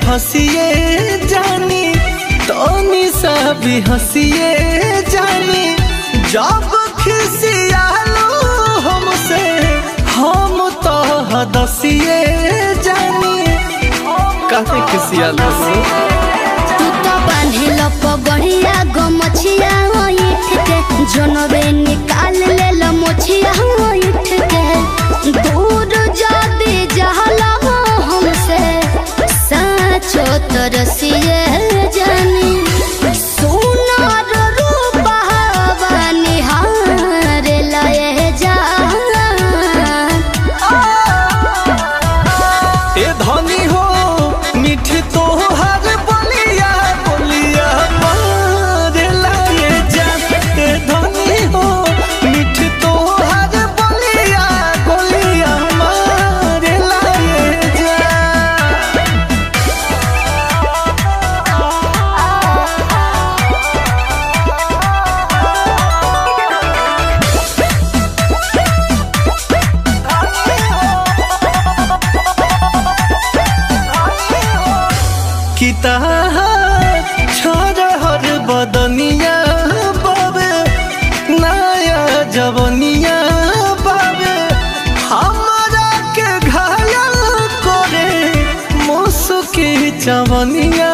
फसिए जानी तनी सा भी हंसिए जानी जब खिसियालो हमसे हम तो हदसिए जानी काहे खिसियालो तू तो बांधिल पगड़िया गमछिया ओइठ के जनबे निकाल ले ल मोछिया ओइठ के दूर जादी जहला हमसे साचो तरसिए जानी सोनार रूपवा निहार लए जा ए धनी हो मीठ तोहर बोलिया बोलिया मारे लाए जा ए धनी हो मीठ तोहर बोलिया बोलिया मारे लाए जा। किता छोरहर बदनिया बाबे नया जवनिया बाबे हमरा के घायल करे मुसुकी चवनिया